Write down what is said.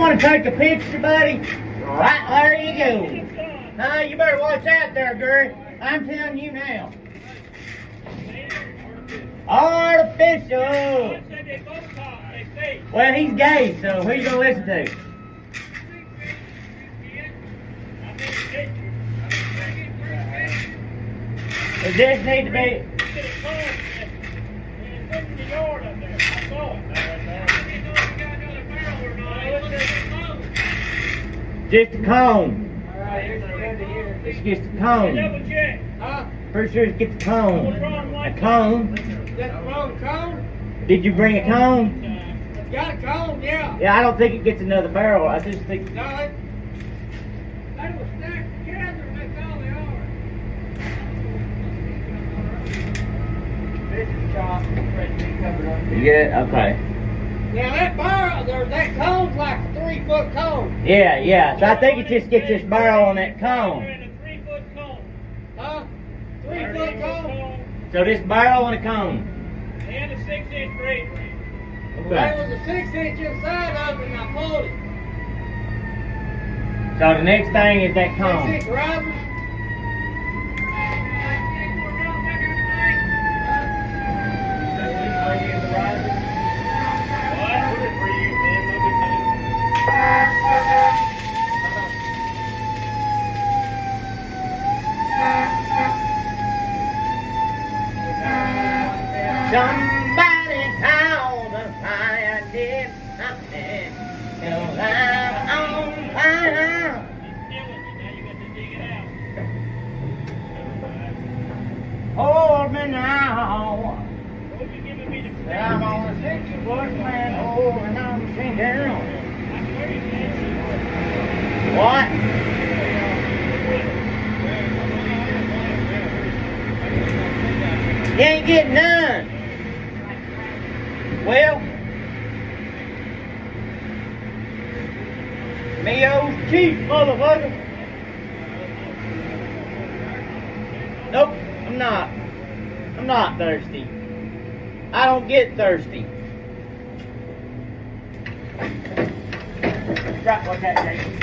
want to take a picture, buddy? Right, there you go. Now, you better watch out there, Gary. I'm telling you now. Artificial. Well, he's gay, so who you gonna listen to? It just need to be. Just a cone. It's just a cone. Pretty sure it's just a cone. A cone. That's the wrong cone? Did you bring a cone? It's got a cone, yeah. Yeah, I don't think it gets another barrel. I just think. No, they were stacked together and that's all they are. This is chopped and ready to be covered up. Yeah. Okay. Now that barrel, that cone's like a 3-foot cone. Yeah. So I think it just gets this barrel on that cone. Huh? 3-foot cone? So this barrel on a cone. And a 6-inch grate ring. Okay. There was a 6-inch inside of it and I pulled it. So the next thing is that cone. 6-inch riser. Somebody called us, I did something, 'cause I'm on fire. Hold me now. I'm on a 60-foot manhole and I'm sinking. What? You ain't getting none. Well, me old cheap motherfucker. Nope, I'm not. I'm not thirsty. I don't get thirsty. Right like that, Jason.